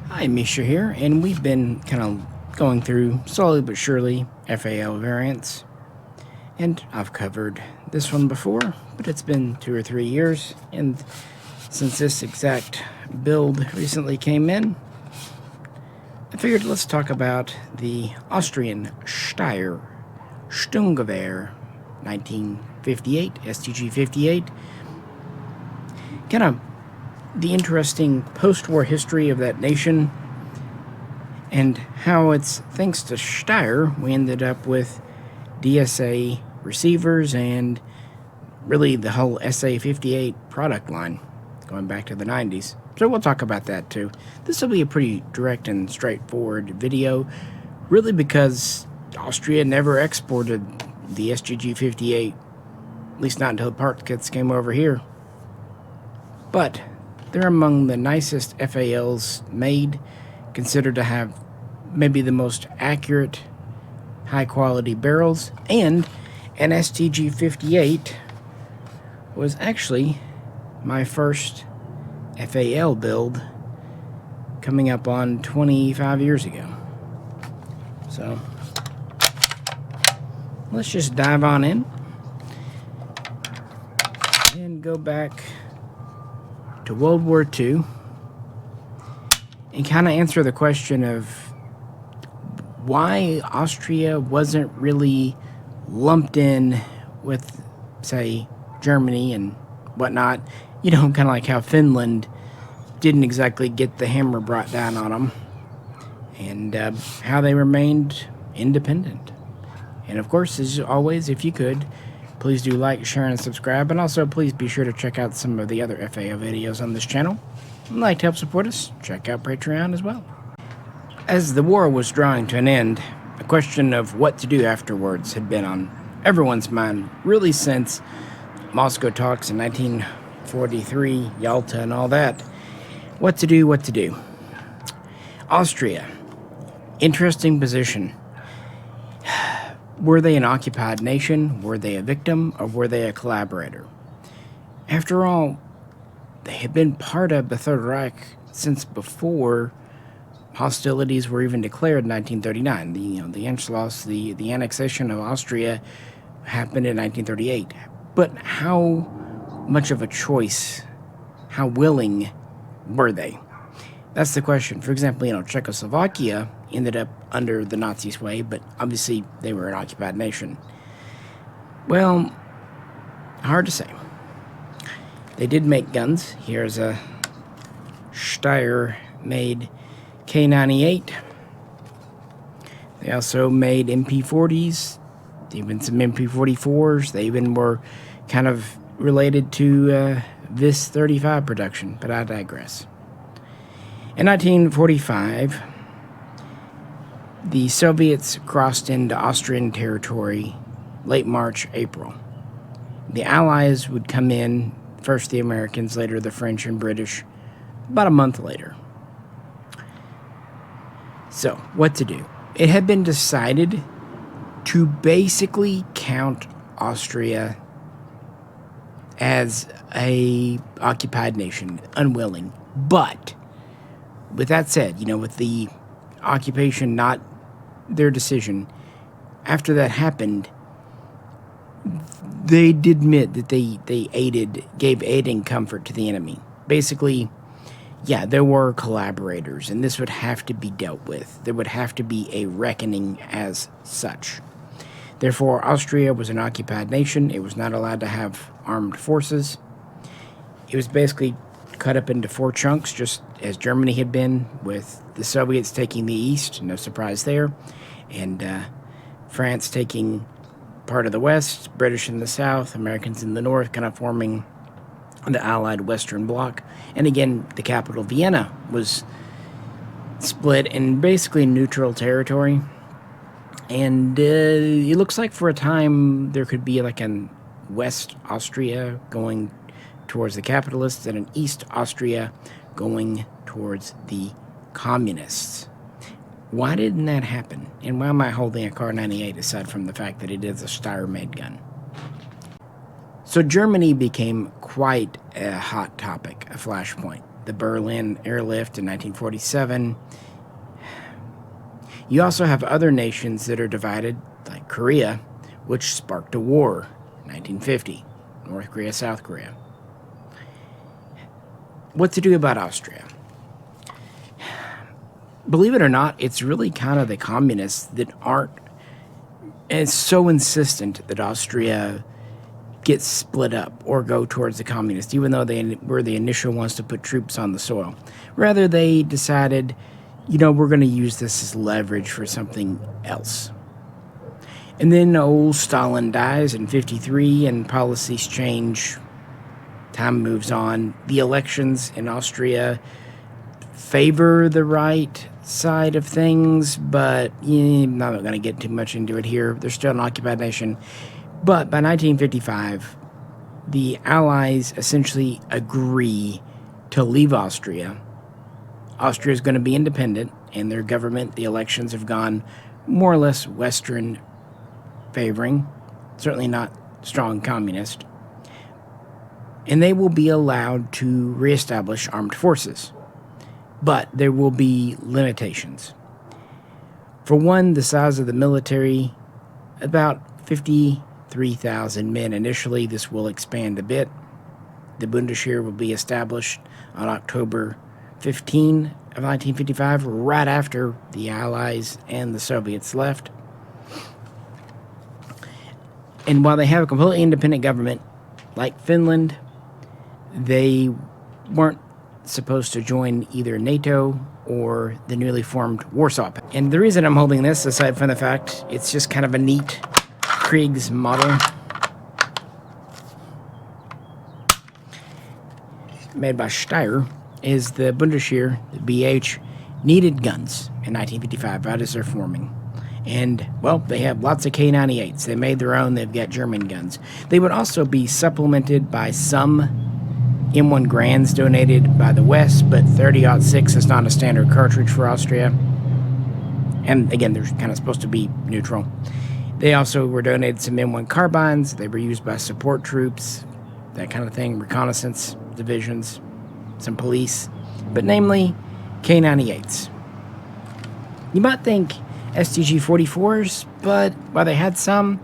Hi, Misha here, and we've been kind of going through slowly but surely FAL variants, and I've covered this one before, but it's been 2 or 3 years, and since this exact build recently came in, I figured let's talk about the Austrian Steyr Sturmgewehr 1958, STG.58, kind of the interesting post-war history of that nation, and how it's thanks to Steyr we ended up with DSA receivers and really the whole SA.58 product line going back to the 90s. So we'll talk about that too. This will be a pretty direct and straightforward video, really because Austria never exported the STG.58, at least not until the part kits came over here. But they're among the nicest FALs made, considered to have maybe the most accurate, high-quality barrels, and an STG.58 was actually my first FAL build coming up on 25 years ago. So let's just dive on in and go back to World War II and kind of answer the question of why Austria wasn't really lumped in with, say, Germany and whatnot. You know, kind of like how Finland didn't exactly get the hammer brought down on them, and how they remained independent. And of course, as always, if you could, please do like, share, and subscribe. And also, please be sure to check out some of the other FAO videos on this channel. If you'd like to help support us, check out Patreon as well. As the war was drawing to an end, the question of what to do afterwards had been on everyone's mind, really since Moscow talks in 1943, Yalta, and all that. What to do, what to do. Austria, interesting position. Were they an occupied nation? Were they a victim? Or were they a collaborator? After all, they had been part of the Third Reich since before hostilities were even declared in 1939. The Anschluss, the annexation of Austria happened in 1938. But how much of a choice, how willing were they? That's the question. For example, Czechoslovakia ended up under the Nazi sway, but obviously they were an occupied nation. Well, hard to say. They did make guns. Here's a Steyr-made K98. They also made MP40s, even some MP44s. They even were kind of related to VIS 35 production, but I digress. In 1945, the Soviets crossed into Austrian territory late March, April. The Allies would come in, first the Americans, later the French and British, about a month later. So, what to do? It had been decided to basically count Austria as a occupied nation, unwilling. But with that said, with the occupation not their decision, after that happened, they did admit that they gave aid and comfort to the enemy. Basically, yeah, there were collaborators, and this would have to be dealt with. There would have to be a reckoning as such. Therefore, Austria was an occupied nation. It was not allowed to have armed forces. It was basically cut up into 4 chunks, just as Germany had been, with the Soviets taking the east, no surprise there, and France taking part of the west, British in the south, Americans in the north, kind of forming the Allied Western Bloc. And again, the capital, Vienna, was split in basically neutral territory. And it looks like for a time there could be like an West Austria going towards the capitalists and an East Austria going towards the communists. Why didn't that happen? And why am I holding a Kar 98 aside from the fact that it is a Steyr-made gun? So Germany became quite a hot topic, a flashpoint. the Berlin airlift in 1947. You also have other nations that are divided, like Korea, which sparked a war in 1950. North Korea, South Korea. What to do about Austria? Believe it or not, it's really kind of the communists that aren't as so insistent that Austria get split up or go towards the communists, even though they were the initial ones to put troops on the soil. Rather, they decided, you know, we're going to use this as leverage for something else. And then old Stalin dies in 1953, and policies change. Time moves on. The elections in Austria favor the right side of things, but I'm not going to get too much into it here. They're still an occupied nation. But by 1955, the Allies essentially agree to leave Austria. Austria is going to be independent, and their government, the elections have gone more or less Western favoring, certainly not strong communist. And they will be allowed to reestablish armed forces. But there will be limitations. For one, the size of the military, about 53,000 men initially. This will expand a bit. The Bundesheer will be established on October 15 of 1955, right after the Allies and the Soviets left. And while they have a completely independent government, like Finland, they weren't supposed to join either NATO or the newly formed Warsaw Pact. And the reason I'm holding this, aside from the fact it's just kind of a neat Kriegs model made by Steyr, is the Bundesheer, the BH, needed guns in 1955, right as they're forming. And, well, they have lots of K98s. They made their own. They've got German guns. They would also be supplemented by some M1 Grands donated by the West, but 30-06 is not a standard cartridge for Austria. And, again, they're kind of supposed to be neutral. They also were donated some M1 carbines. They were used by support troops, that kind of thing, reconnaissance divisions, some police, but namely K98s. You might think STG.54s, but while they had some,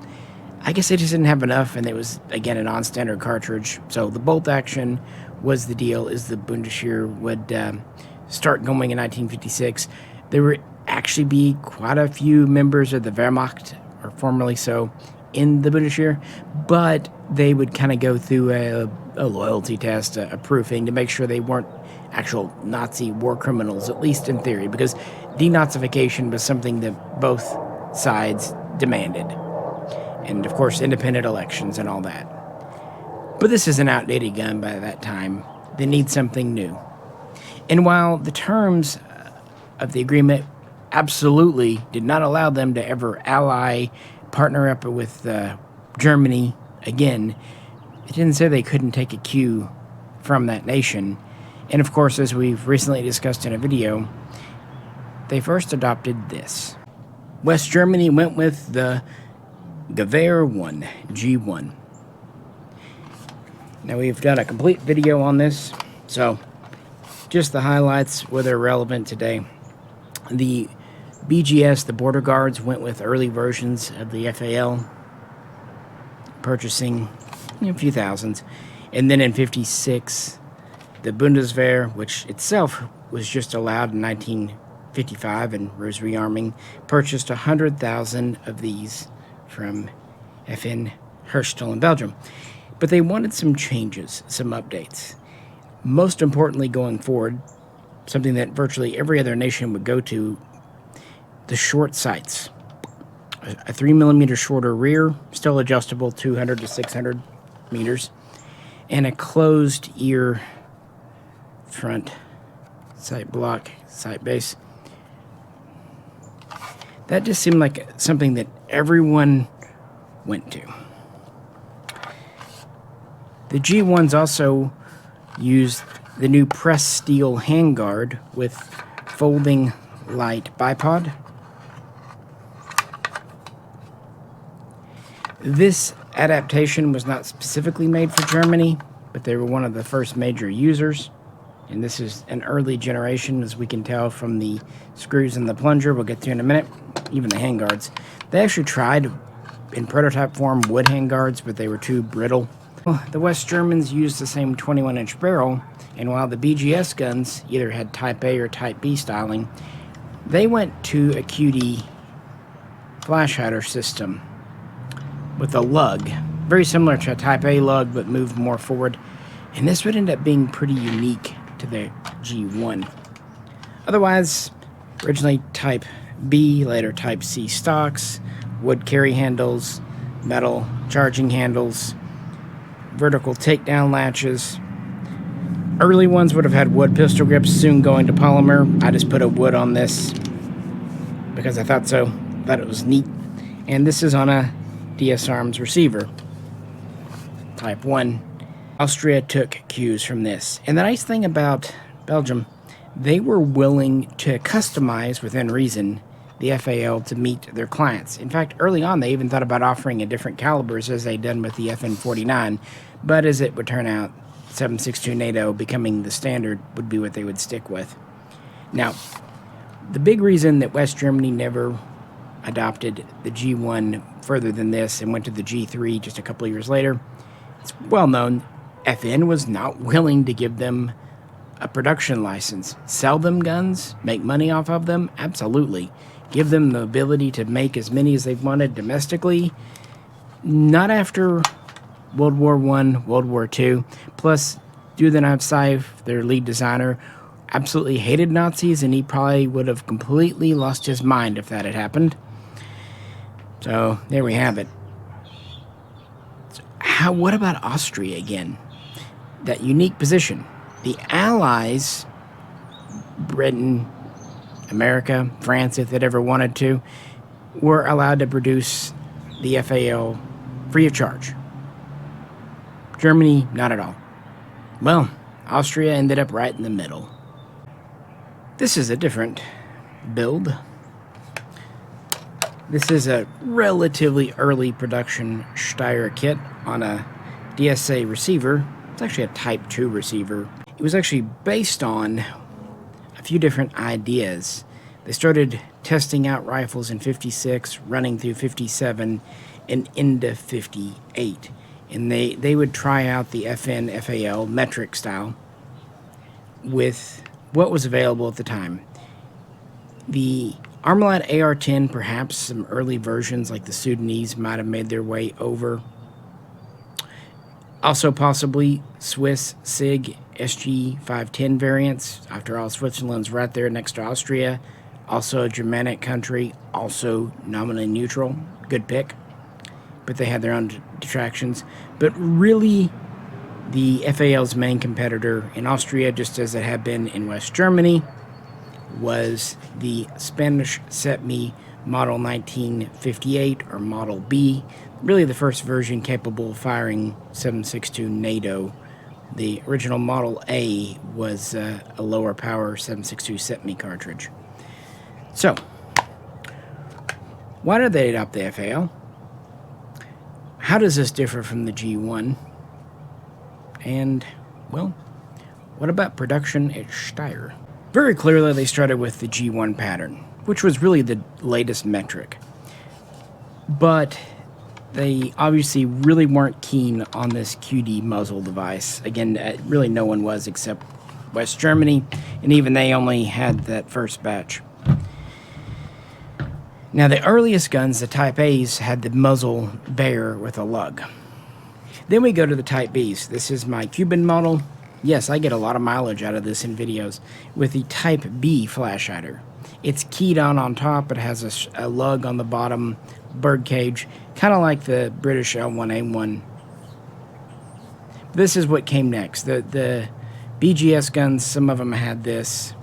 I guess they just didn't have enough, and it was, again, a non-standard cartridge. So the bolt action was the deal, is the Bundesheer would start going in 1956. There would actually be quite a few members of the Wehrmacht, or formerly so, in the Bundesheer, but they would kind of go through a loyalty test, a proofing, to make sure they weren't actual Nazi war criminals, at least in theory, because denazification was something that both sides demanded. And, of course, independent elections and all that. But this is an outdated gun by that time. They need something new. And while the terms of the agreement absolutely did not allow them to ever partner up with Germany again, it didn't say they couldn't take a cue from that nation. And, of course, as we've recently discussed in a video, they first adopted this. West Germany went with the Gewehr 1, G1. Now, we've done a complete video on this, so just the highlights where they're relevant today. The BGS, the Border Guards, went with early versions of the FAL, purchasing a few thousands. And then in 56, the Bundeswehr, which itself was just allowed in 1955 and was rearming, purchased 100,000 of these from FN Herstal in Belgium. But they wanted some changes, some updates. Most importantly, going forward, something that virtually every other nation would go to, the short sights. A 3mm shorter rear, still adjustable 200 to 600 meters, and a closed ear front sight block, sight base. That just seemed like something that everyone went to. The G1s also used the new pressed steel handguard with folding light bipod. This adaptation was not specifically made for Germany, but they were one of the first major users. And this is an early generation, as we can tell from the screws in the plunger. We'll get to in a minute. Even the handguards. They actually tried, in prototype form, wood handguards, but they were too brittle. Well, the West Germans used the same 21-inch barrel, and while the BGS guns either had Type A or Type B styling, they went to a QD flash hider system with a lug. Very similar to a Type A lug, but moved more forward. And this would end up being pretty unique to the G1. Otherwise, originally Type B, later Type C stocks, wood carry handles, metal charging handles, vertical takedown latches. Early ones would have had wood pistol grips, soon going to polymer. I just put a wood on this because I thought so. Thought it was neat. And this is on a DS Arms receiver, Type 1. Austria took cues from this. And the nice thing about Belgium, they were willing to customize, within reason, the FAL to meet their clients. In fact, early on, they even thought about offering a different calibers as they'd done with the FN49. But as it would turn out, 7.62 NATO becoming the standard would be what they would stick with. Now, the big reason that West Germany never adopted the G1 further than this and went to the G3 just a couple of years later, it's well known, FN was not willing to give them a production license. Sell them guns, make money off of them, absolutely. Give them the ability to make as many as they wanted domestically. Not after World War I, World War II. Plus, Dudenheim Seif, their lead designer, absolutely hated Nazis, and he probably would have completely lost his mind if that had happened. So, there we have it. What about Austria again? That unique position. The Allies, Britain, America, France, if they'd ever wanted to, were allowed to produce the FAL free of charge. Germany, not at all. Well, Austria ended up right in the middle. This is a different build. This is a relatively early production Steyr kit on a DSA receiver. It's actually a Type 2 receiver. It was actually based on a few different ideas. They started testing out rifles in 56, running through 57, and into 58. And they would try out the FN FAL metric style with what was available at the time. The Armalite AR-10, perhaps some early versions like the Sudanese might have made their way over. Also possibly Swiss SIG SG.58 variants. After all, Switzerland's right there next to Austria. Also a Germanic country, also nominally neutral. Good pick. But they had their own detractions. But really, the FAL's main competitor in Austria, just as it had been in West Germany, was the Spanish SETME Model 1958, or Model B, really the first version capable of firing 7.62 NATO. The original Model A was a lower power 7.62 SETME cartridge. So, why did they adopt the FAL? How does this differ from the G1? And, well, what about production at Steyr? Very clearly, they started with the G1 pattern, which was really the latest metric. But they obviously really weren't keen on this QD muzzle device. Again, really no one was except West Germany, and even they only had that first batch. Now, the earliest guns, the Type A's, had the muzzle bare with a lug. Then we go to the Type B's. This is my Cuban model. Yes, I get a lot of mileage out of this in videos with the Type B flash hider. It's keyed on top. It has a lug on the bottom, bird cage, kind of like the British L1A1. This is what came next. The BGS guns, some of them had this.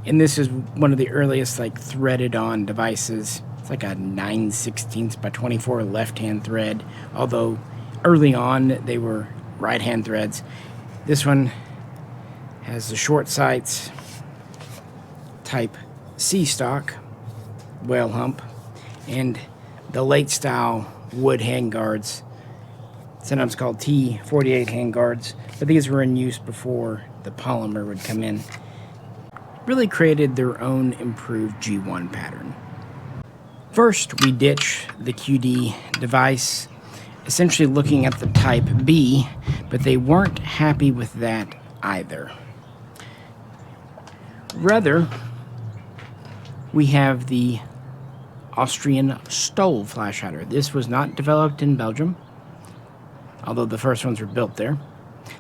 And this is one of the earliest like threaded on devices. It's like a 9/16 by 24 left-hand thread, although early on they were right-hand threads. This one has the short sights, Type C stock, whale hump, and the late style wood handguards, sometimes called T.58 handguards, but these were in use before the polymer would come in, really created their own improved G1 pattern. First, we ditch the QD device, essentially looking at the Type B, but they weren't happy with that either. Rather, we have the Austrian Steyr flash hider. This was not developed in Belgium, although the first ones were built there.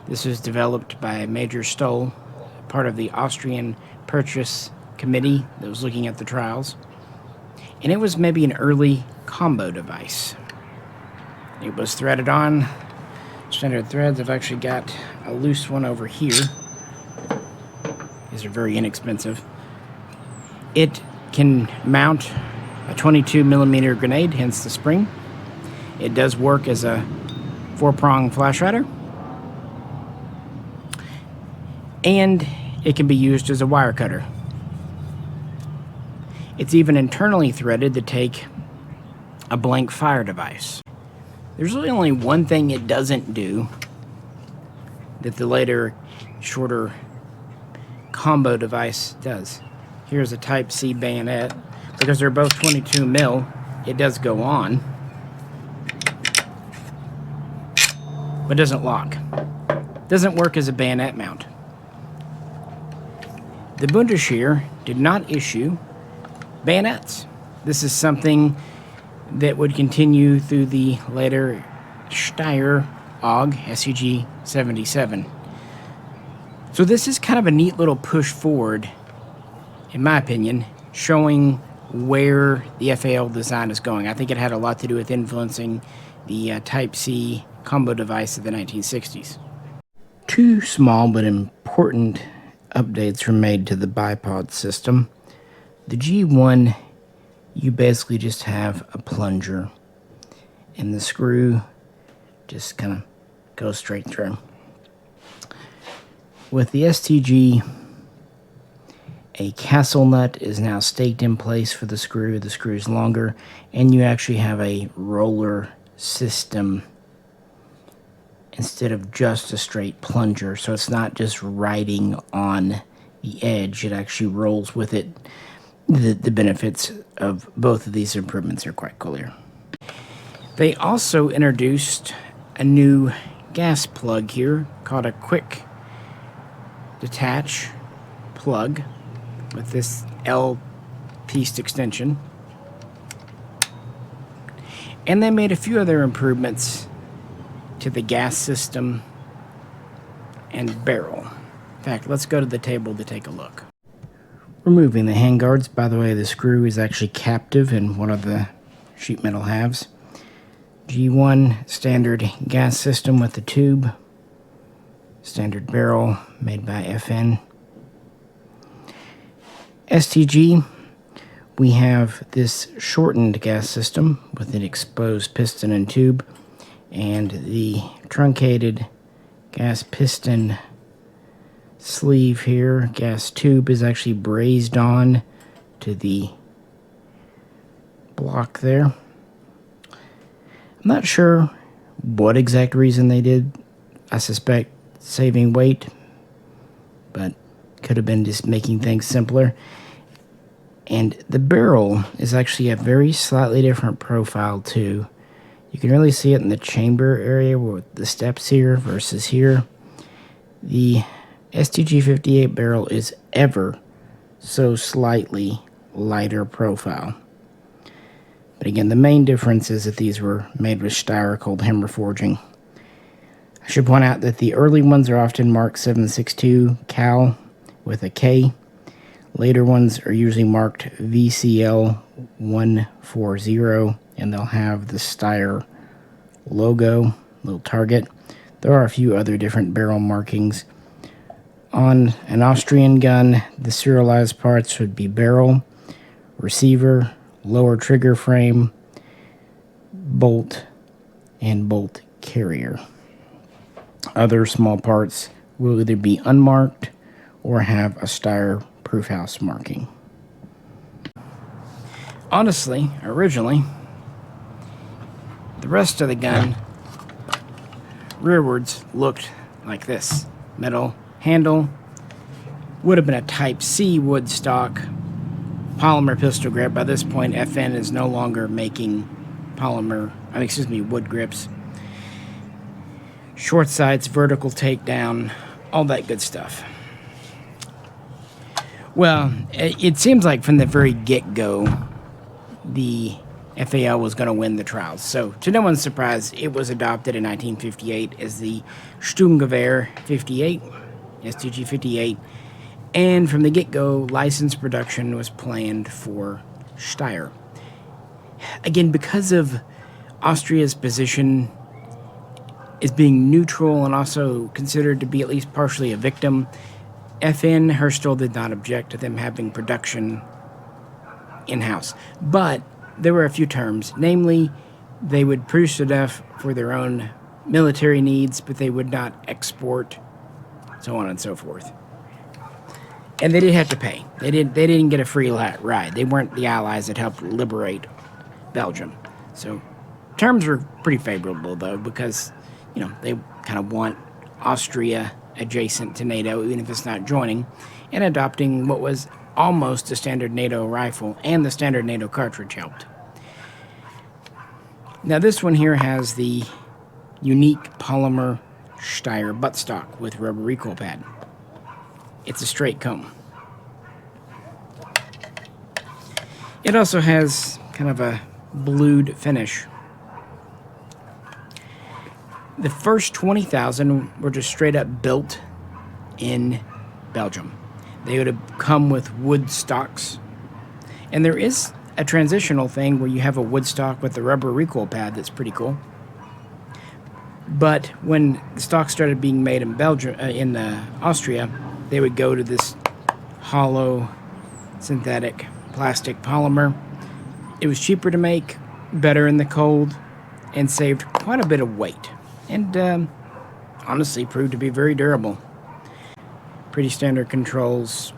This was developed by Major Steyr, part of the Austrian purchase committee that was looking at the trials. And it was maybe an early combo device. It was threaded on, standard threads. I've actually got a loose one over here. These are very inexpensive. It can mount a 22mm grenade, hence the spring. It does work as a 4-prong flash hider. And it can be used as a wire cutter. It's even internally threaded to take a blank fire device. There's really only one thing it doesn't do that the later, shorter combo device does. Here's a Type C bayonet. Because they're both 22mm, it does go on, but doesn't lock. Doesn't work as a bayonet mount. The Bundesheer did not issue bayonets. This is something that would continue through the later Steyr AUG STG.57. So this is kind of a neat little push forward, in my opinion, showing where the FAL design is going. I think it had a lot to do with influencing the Type C combo device of the 1960s. Two small but important updates were made to the bipod system. The G1, you basically just have a plunger, and the screw just kind of goes straight through. With the STG, a castle nut is now staked in place for the screw. The screw is longer, and you actually have a roller system instead of just a straight plunger. So it's not just riding on the edge, it actually rolls with it. The benefits of both of these improvements are quite clear. They also introduced a new gas plug here called a quick detach plug with this L-pieced extension. And they made a few other improvements to the gas system and barrel. In fact, let's go to the table to take a look. Removing the handguards. By the way, the screw is actually captive in one of the sheet metal halves. G1 standard gas system with the tube. Standard barrel made by FN. STG, we have this shortened gas system with an exposed piston and tube, and the truncated gas piston sleeve here, gas tube, is actually brazed on to the block there. I'm not sure what exact reason they did. I suspect saving weight, but could have been just making things simpler. And the barrel is actually a very slightly different profile too. You can really see it in the chamber area with the steps here versus here. The STG.58 barrel is ever so slightly lighter profile. But again, the main difference is that these were made with Steyr cold hammer forging. I should point out that the early ones are often marked 762 cal with a K. Later ones are usually marked VCL 140, and they'll have the Steyr logo, little target. There are a few other different barrel markings. On an Austrian gun, the serialized parts would be barrel, receiver, lower trigger frame, bolt, and bolt carrier. Other small parts will either be unmarked or have a Steyr proof house marking. Honestly, originally, the rest of the gun rearwards looked like this. Metal handle. Would have been a Type C wood stock polymer pistol grip. By this point, FN is no longer making wood grips. Short sights, vertical takedown, all that good stuff. Well, it seems like from the very get-go, the FAL was going to win the trials. So, to no one's surprise, it was adopted in 1958 as the Sturmgewehr 58, STG.58, and from the get-go, licensed production was planned for Steyr. Again, because of Austria's position as being neutral and also considered to be at least partially a victim, FN Herstal did not object to them having production in-house. But there were a few terms, namely, they would produce enough for their own military needs, but they would not export, so on and so forth. And they did have to pay. They didn't get a free ride. They weren't the allies that helped liberate Belgium. So terms were pretty favorable, though, because, you know, they kind of want Austria adjacent to NATO, even if it's not joining, and adopting what was almost a standard NATO rifle, and the standard NATO cartridge helped. Now this one here has the unique polymer Steyr buttstock with rubber recoil pad. It's a straight comb. It also has kind of a blued finish. The first 20,000 were just straight up built in Belgium. They would have come with wood stocks. And there is a transitional thing where you have a wood stock with the rubber recoil pad that's pretty cool. But when the stocks started being made in Belgium, Austria, they would go to this hollow synthetic plastic polymer. It was cheaper to make, better in the cold, and saved quite a bit of weight. And honestly proved to be very durable. Pretty standard controls.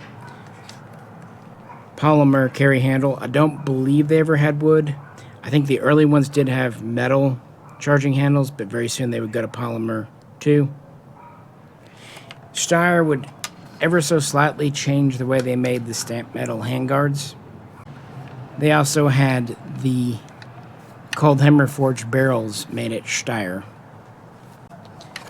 Polymer carry handle. I don't believe they ever had wood. I think the early ones did have metal charging handles, but very soon they would go to polymer too. Steyr would ever so slightly change the way they made the stamped metal handguards. They also had the cold hammer forged barrels made at Steyr.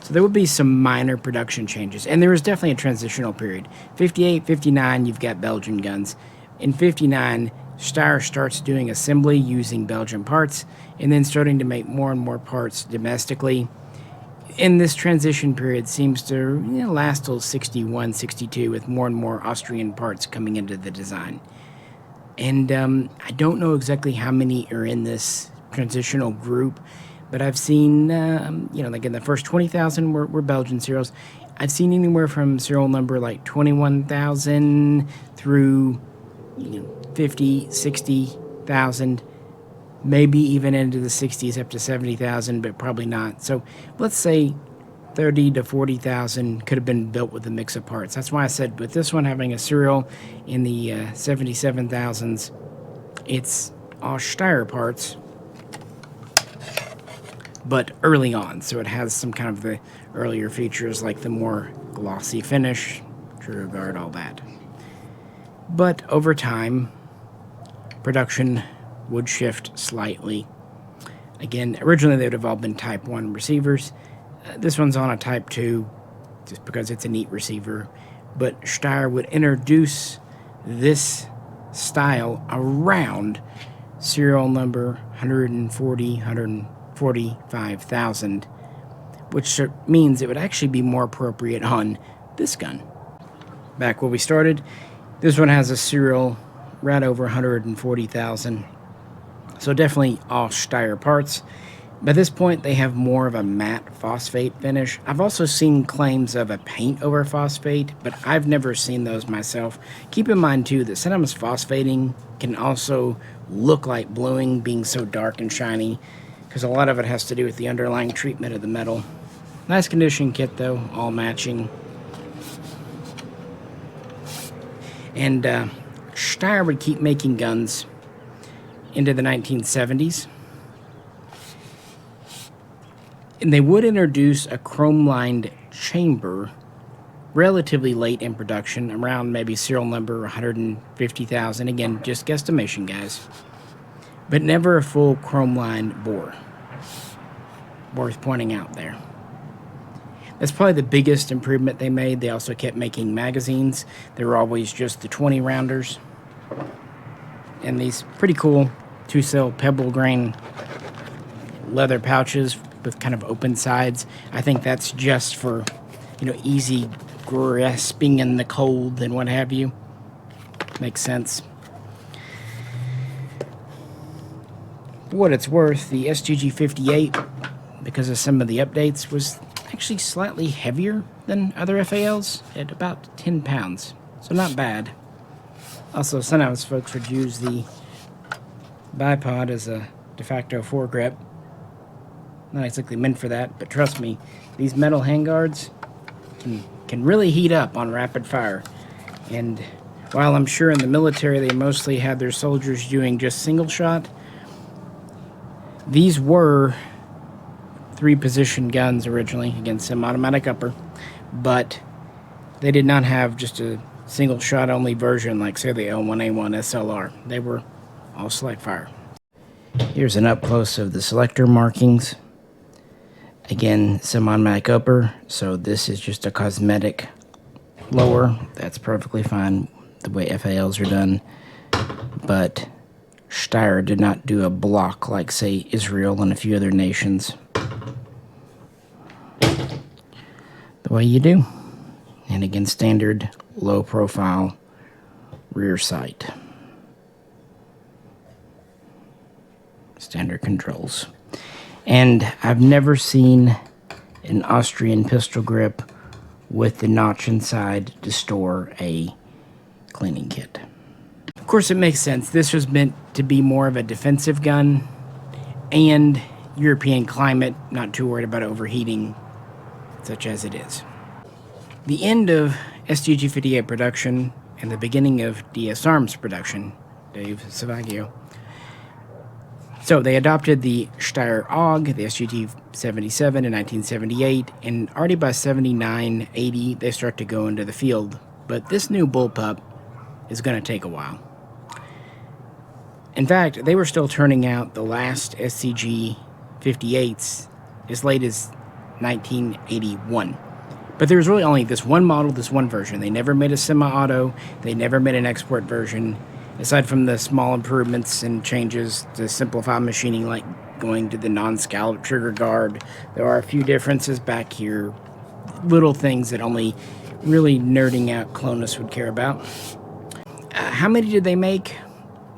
So there would be some minor production changes, and there was definitely a transitional period. 58, 59, you've got Belgian guns. In 59, Steyr starts doing assembly using Belgian parts, and then starting to make more and more parts domestically. And this transition period seems to last till 61, 62, with more and more Austrian parts coming into the design. And I don't know exactly how many are in this transitional group, but I've seen, like in the first 20,000 were Belgian serials. I've seen anywhere from serial number like 21,000 through 50, 60,000, maybe even into the 60s up to 70,000, but probably not. So let's say 30 to 40,000 could have been built with a mix of parts. That's why I said with this one having a serial in the 77,000s, it's all Steyr parts, but early on. So it has some kind of the earlier features like the more glossy finish, trigger guard, all that. But over time, production would shift slightly. Again, originally they would have all been Type 1 receivers. This one's on a Type 2 just because it's a neat receiver. But Steyr would introduce this style around serial number 145,000, which means it would actually be more appropriate on this gun. Back where we started, this one has a serial right over 140,000. So definitely all Steyr parts. By this point, they have more of a matte phosphate finish. I've also seen claims of a paint over phosphate, but I've never seen those myself. Keep in mind, too, that sometimes phosphating can also look like bluing, being so dark and shiny, because a lot of it has to do with the underlying treatment of the metal. Nice condition kit, though, all matching. And Steyr would keep making guns into the 1970s. And they would introduce a chrome-lined chamber relatively late in production, around maybe serial number 150,000. Again, just guesstimation, guys. But never a full chrome line bore. Worth pointing out there. That's probably the biggest improvement they made. They also kept making magazines. They were always just the 20 rounders. And these pretty cool 2-cell pebble grain leather pouches with kind of open sides. I think that's just for, easy grasping in the cold and what have you. Makes sense. For what it's worth, the STG.58, because of some of the updates, was actually slightly heavier than other FALs at about 10 pounds. So not bad. Also, sometimes folks would use the bipod as a de facto foregrip. Not exactly meant for that, but trust me, these metal handguards can really heat up on rapid fire. And while I'm sure in the military they mostly had their soldiers doing just single shot, these were 3-position guns originally, again, semi-automatic upper, but they did not have just a single shot only version like, say, the L1A1 SLR. They were all select fire. Here's an up close of the selector markings. Again, semi-automatic upper, so this is just a cosmetic lower. That's perfectly fine the way FALs are done, but Steyr did not do a block like, say, Israel and a few other nations. The way you do. And again, standard low profile rear sight. Standard controls. And I've never seen an Austrian pistol grip with the notch inside to store a cleaning kit. Of course, it makes sense. This was meant to be more of a defensive gun, and European climate, not too worried about overheating, such as it is. The end of STG.58 production and the beginning of DS Arms production, Dave Savaggio. So they adopted the Steyr AUG, the STG.77 in 1978, and already by 79, 80, they start to go into the field. But this new bullpup is going to take a while. In fact, they were still turning out the last STG.58s as late as 1981. But there was really only this one model, this one version. They never made a semi-auto. They never made an export version. Aside from the small improvements and changes to simplify machining, like going to the non-scallop trigger guard, there are a few differences back here. Little things that only really nerding out clonists would care about. How many did they make?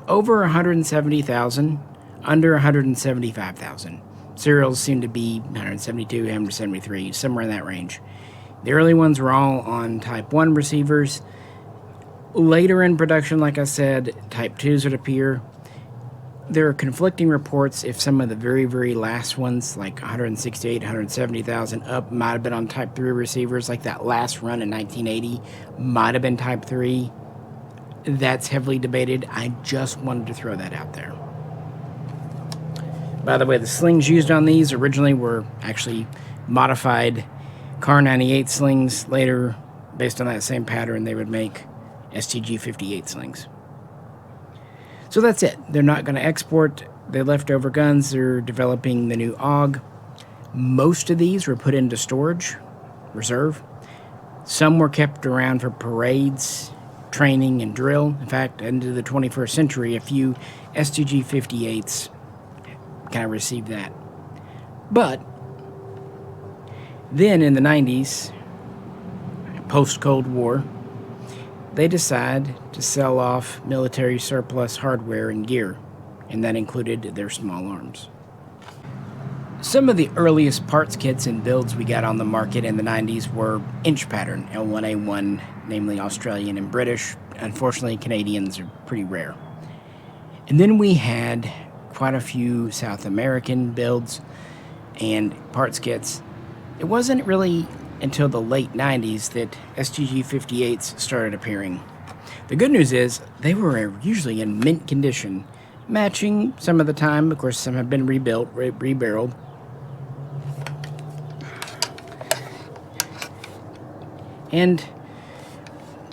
Over 170,000, under 175,000. Serials seem to be 172, 173, somewhere in that range. The early ones were all on Type 1 receivers. Later in production, like I said, Type 2s would appear. There are conflicting reports if some of the very, very last ones, like 168, 170,000 up, might have been on Type 3 receivers, like that last run in 1980 might have been Type 3. That's heavily debated. I just wanted to throw that out there. By the way, the slings used on these originally were actually modified Car 98 slings. Later, based on that same pattern, they would make STG.58 slings. So that's it. They're not going to export the leftover guns. They're developing the new AUG. Most of these were put into storage, reserve. Some were kept around for parades, training, and drill. In fact, into the 21st century, a few STG.58s kind of received that. But then in the 90s, post-Cold War, they decide to sell off military surplus hardware and gear, and that included their small arms. Some of the earliest parts kits and builds we got on the market in the 90s were inch pattern, L1A1, namely Australian and British. Unfortunately, Canadians are pretty rare. And then we had quite a few South American builds and parts kits. It wasn't really until the late 90s that STG.58s started appearing. The good news is they were usually in mint condition, matching some of the time. Of course, some have been rebuilt, rebarreled. And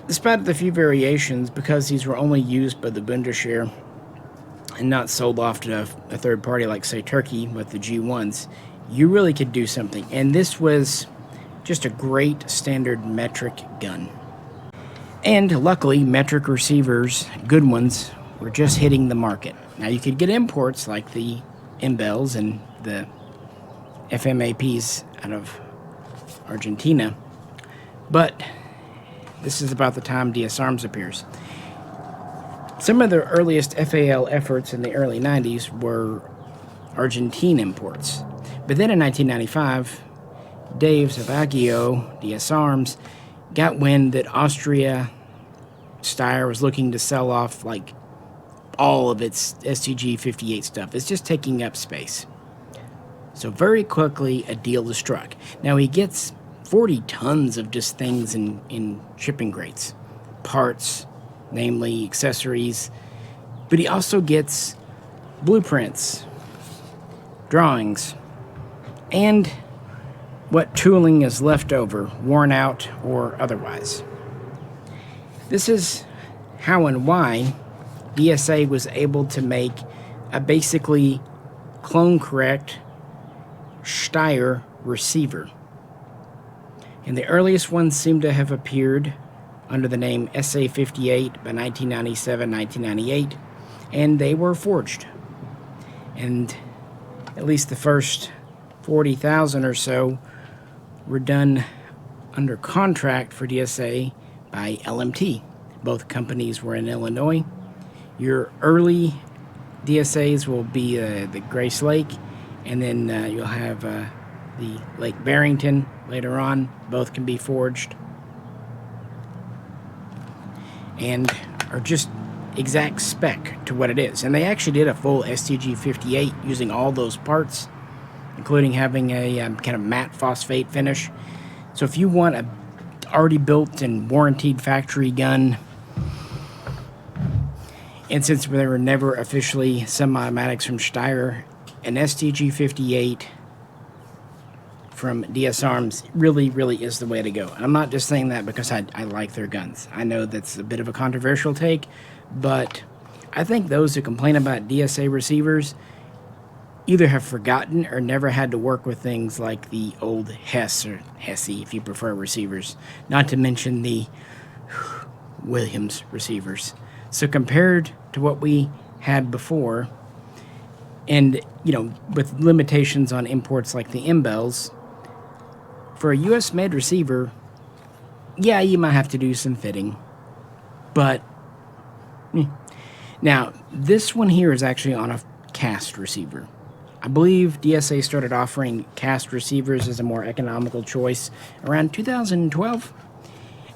despite the few variations, because these were only used by the Bundesheer and not sold off to a third party like, say, Turkey with the G1s, you really could do something. And this was just a great standard metric gun. And luckily, metric receivers, good ones, were just hitting the market. Now, you could get imports like the MBELs and the FMAPs out of Argentina, but this is about the time DS Arms appears. Some of the earliest FAL efforts in the early 90s were Argentine imports. But then in 1995, Dave Zavagio, DS Arms, got wind that Austria, Steyr, was looking to sell off like all of its STG.58 stuff. It's just taking up space. So very quickly, a deal is struck. Now he gets 40 tons of just things in shipping crates. Parts, namely accessories. But he also gets blueprints, drawings, and what tooling is left over, worn out or otherwise. This is how and why DSA was able to make a basically clone-correct Steyr receiver. And the earliest ones seem to have appeared under the name SA.58 by 1997, 1998, and they were forged. And at least the first 40,000 or so were done under contract for DSA by LMT. Both companies were in Illinois. Your early DSAs will be the Grace Lake, and then you'll have the Lake Barrington later on. Both can be forged and are just exact spec to what it is. And they actually did a full STG.58 using all those parts, including having a kind of matte phosphate finish. So if you want a already built and warranted factory gun, and since they were never officially semi-automatics from Steyr, an STG.58 from DS Arms really is the way to go. And I'm not just saying that because I like their guns. I know that's a bit of a controversial take, but I think those who complain about DSA receivers either have forgotten or never had to work with things like the old Hess, or Hesse if you prefer, receivers, not to mention the Williams receivers. So compared to what we had before, and with limitations on imports like the MBELs, for a US made receiver, yeah, you might have to do some fitting, but now this one here is actually on a cast receiver. I believe DSA started offering cast receivers as a more economical choice around 2012,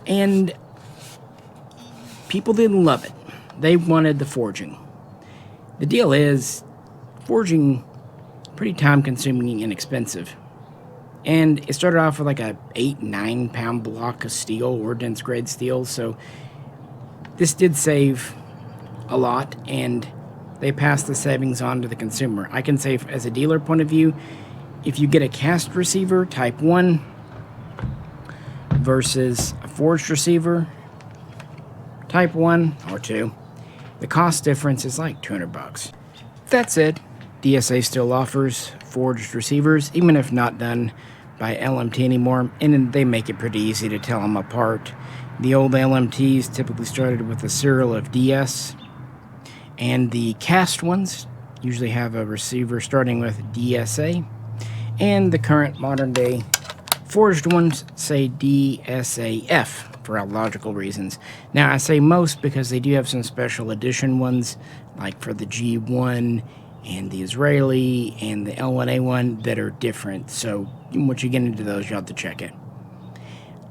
and people didn't love it. They wanted the forging. The deal is, forging pretty time-consuming and expensive, and it started off with like a 8-9 pound block of steel, ordnance grade steel, so this did save a lot, and they pass the savings on to the consumer. I can say, as a dealer point of view, if you get a cast receiver, type 1, versus a forged receiver, type 1 or 2, the cost difference is like $200. That said, DSA still offers forged receivers, even if not done by LMT anymore, and they make it pretty easy to tell them apart. The old LMTs typically started with a serial of DS, and the cast ones usually have a receiver starting with DSA, and the current modern day forged ones say DSAF for logical reasons. Now, I say most because they do have some special edition ones, like for the G1 and the Israeli and the L1A1, that are different. So once you get into those, you'll have to check it.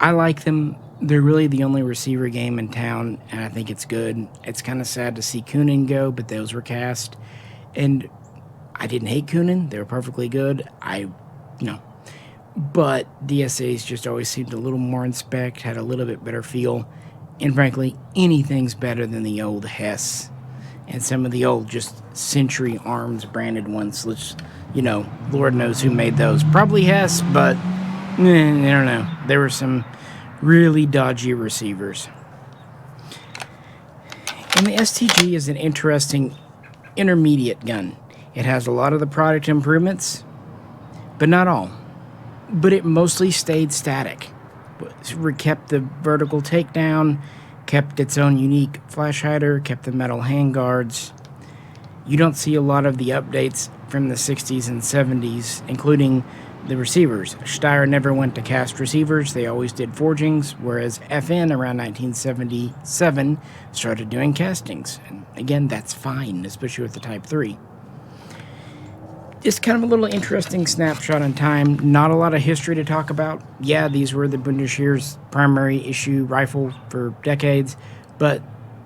I like them. They're really the only receiver game in town, and I think it's good. It's kind of sad to see Kunin go, but those were cast. And I didn't hate Kunin. They were perfectly good. But DSA's just always seemed a little more in spec, had a little bit better feel. And frankly, anything's better than the old Hess and some of the old just Century Arms branded ones, which, Lord knows who made those. Probably Hess, but I don't know. There were some really dodgy receivers. And the STG is an interesting intermediate gun. It has a lot of the product improvements, but not all. But it mostly stayed static. Kept the vertical takedown, kept its own unique flash hider, kept the metal handguards. You don't see a lot of the updates from the 60s and 70s, including the receivers. Steyr never went to cast receivers, they always did forgings, whereas FN around 1977 started doing castings. And again, that's fine, especially with the Type 3. Just kind of a little interesting snapshot in time. Not a lot of history to talk about. Yeah, these were the Bundesheer's primary issue rifle for decades, but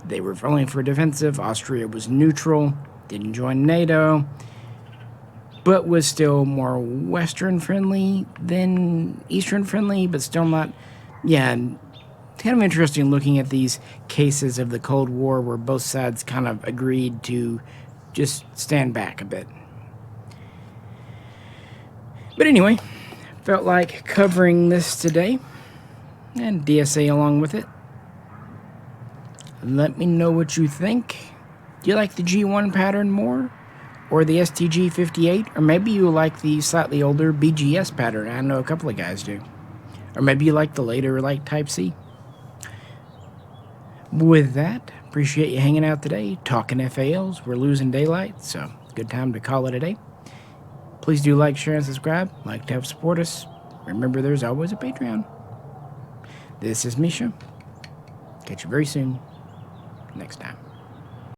they were only for defensive. Austria was neutral, didn't join NATO, but was still more Western friendly than Eastern friendly, but still not. Yeah, kind of interesting looking at these cases of the Cold War where both sides kind of agreed to just stand back a bit. But anyway, felt like covering this today, and DSA along with it. Let me know what you think. Do you like the G1 pattern more, or the STG.58, or maybe you like the slightly older BGS pattern? I know a couple of guys do. Or maybe you like the later, like Type C. With that, appreciate you hanging out today, talking FALs. We're losing daylight, so good time to call it a day. Please do like, share, and subscribe. Like to help support us. Remember, there's always a Patreon. This is Misha. Catch you very soon. Next time.